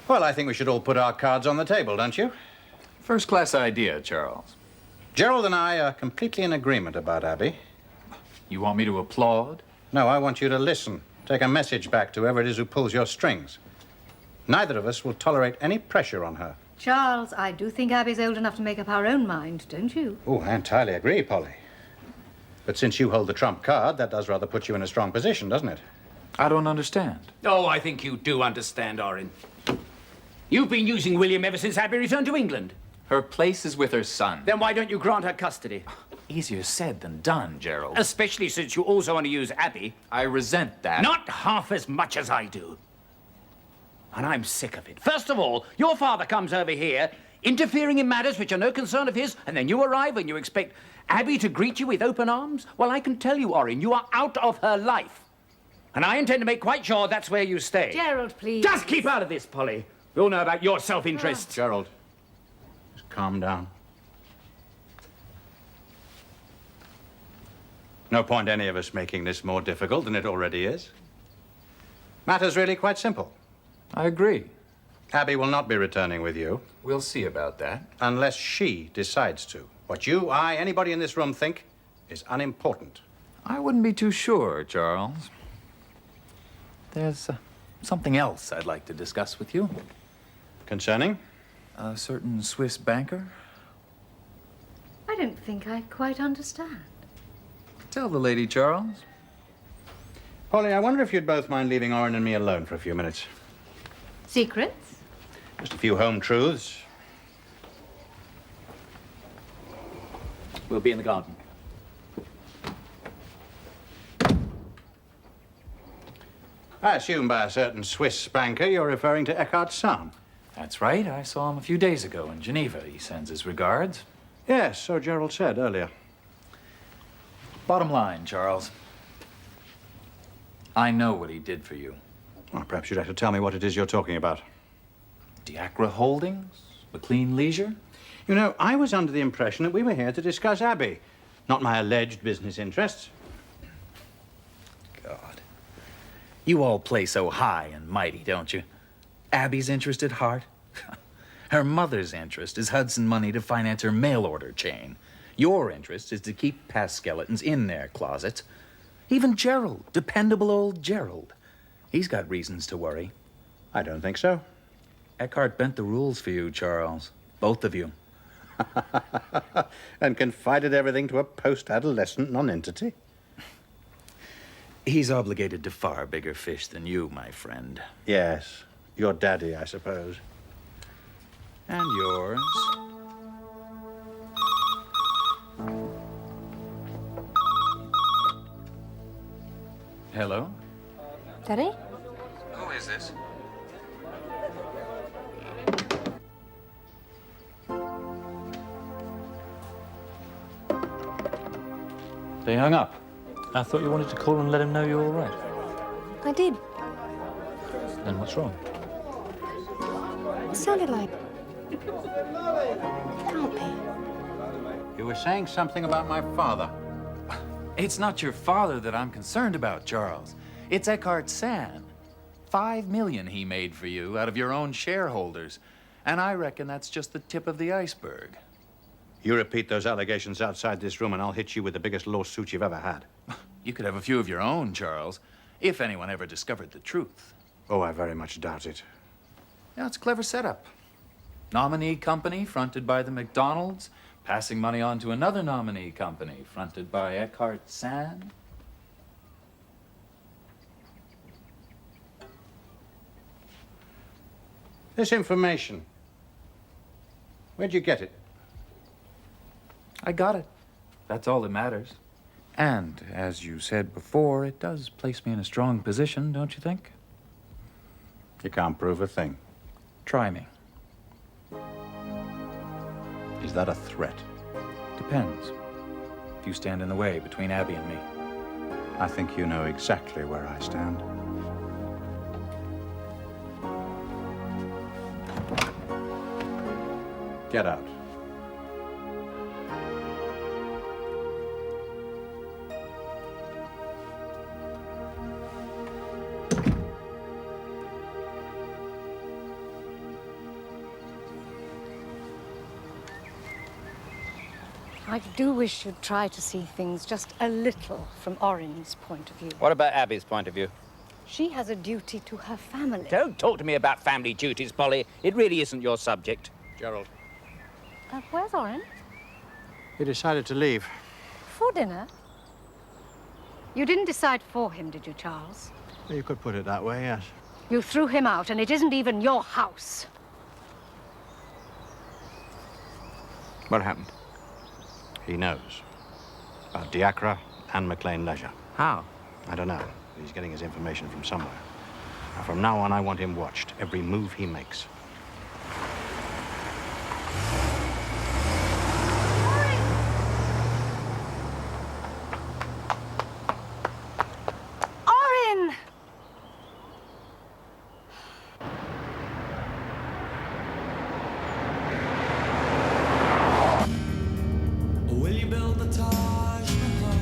Well, I think we should all put our cards on the table, don't you? First-class idea, Charles. Gerald and I are completely in agreement about Abby. You want me to applaud? No, I want you to listen. Take a message back to whoever it is who pulls your strings. Neither of us will tolerate any pressure on her. Charles, I do think Abby's old enough to make up her own mind, don't you? Oh, I entirely agree, Polly. But since you hold the trump card, that does rather put you in a strong position, doesn't it? I don't understand. Oh, I think you do understand, Orrin. You've been using William ever since Abby returned to England. Her place is with her son. Then why don't you grant her custody? Easier said than done, Gerald. Especially since you also want to use Abby. I resent that. Not half as much as I do. And I'm sick of it. First of all, your father comes over here, interfering in matters which are no concern of his, and then you arrive and you expect Abby to greet you with open arms? Well, I can tell you, Orrin, you are out of her life. And I intend to make quite sure that's where you stay. Gerald, please. Just keep out of this, Polly. We all know about your self-interest. Gerald, just calm down. No point any of us making this more difficult than it already is. Matter's really quite simple. I agree. Abby will not be returning with you. We'll see about that. Unless she decides to. What you, I, anybody in this room think is unimportant. I wouldn't be too sure, Charles. There's something else I'd like to discuss with you. Concerning? A certain Swiss banker. I don't think I quite understand. Tell the lady, Charles. Polly, I wonder if you'd both mind leaving Orrin and me alone for a few minutes. Secrets? Just a few home truths. We'll be in the garden. I assume by a certain Swiss banker you're referring to Eckhart's son. That's right. I saw him a few days ago in Geneva. He sends his regards. Yes, so Gerald said earlier. Bottom line, Charles. I know what he did for you. Well, perhaps you'd like to tell me what it is you're talking about. Diacra Holdings? McLean Leisure? You know, I was under the impression that we were here to discuss Abby, not my alleged business interests. God. You all play so high and mighty, don't you? Abby's interest at heart? Her mother's interest is Hudson money to finance her mail order chain. Your interest is to keep past skeletons in their closets. Even Gerald, dependable old Gerald. He's got reasons to worry. I don't think so. Eckhart bent the rules for you, Charles. Both of you. And confided everything to a post-adolescent nonentity. He's obligated to far bigger fish than you, my friend. Yes, your daddy, I suppose. And yours. Hello? Daddy? Who is this? They hung up. I thought you wanted to call and let him know you're all right. I did. Then what's wrong? It sounded like... Can't be. You were saying something about my father. It's not your father that I'm concerned about, Charles. It's Eckhart San. $5 million he made for you out of your own shareholders. And I reckon that's just the tip of the iceberg. You repeat those allegations outside this room and I'll hit you with the biggest lawsuit you've ever had. You could have a few of your own, Charles, if anyone ever discovered the truth. Oh, I very much doubt it. Yeah, it's a clever setup. Nominee company fronted by the McDonalds, passing money on to another nominee company fronted by Eckhart San. This information, where'd you get it? I got it. That's all that matters. And, as you said before, it does place me in a strong position, don't you think? You can't prove a thing. Try me. Is that a threat? Depends. If you stand in the way between Abby and me. I think you know exactly where I stand. Get out. I do wish you'd try to see things just a little from Orrin's point of view. What about Abby's point of view? She has a duty to her family. Don't talk to me about family duties, Polly. It really isn't your subject. Gerald. Where's Orrin? He decided to leave. For dinner? You didn't decide for him, did you, Charles? You could put it that way, yes. You threw him out, and it isn't even your house. What happened? He knows. About Diacre and McLean Leisure. How? I don't know. He's getting his information from somewhere. Now, from now on, I want him watched. Every move he makes. Orrin! Will you build the Taj Mahal?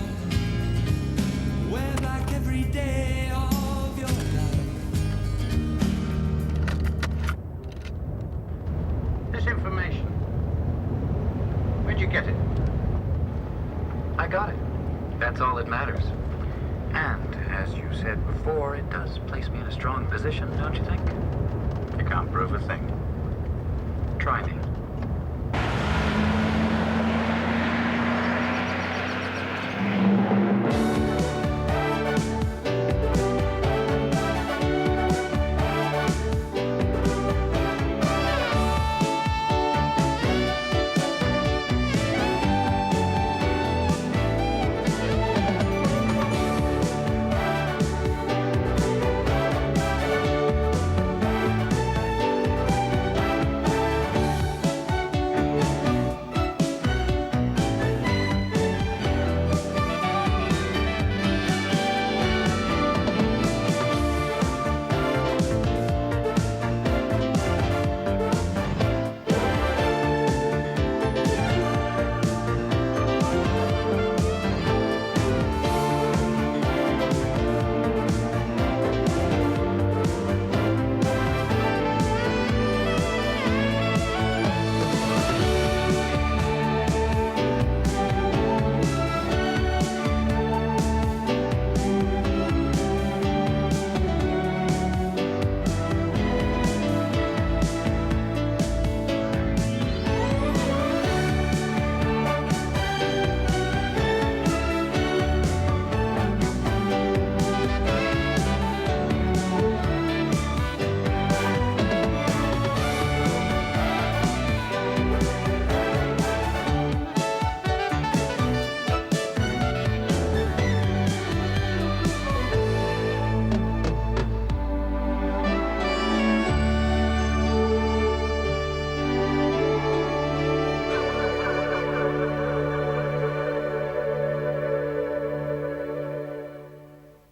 Wear back every day of your life. This information, where'd you get it? I got it. That's all that matters. And, as you said before, it does place me in a strong position, don't you think? You can't prove a thing. Try me.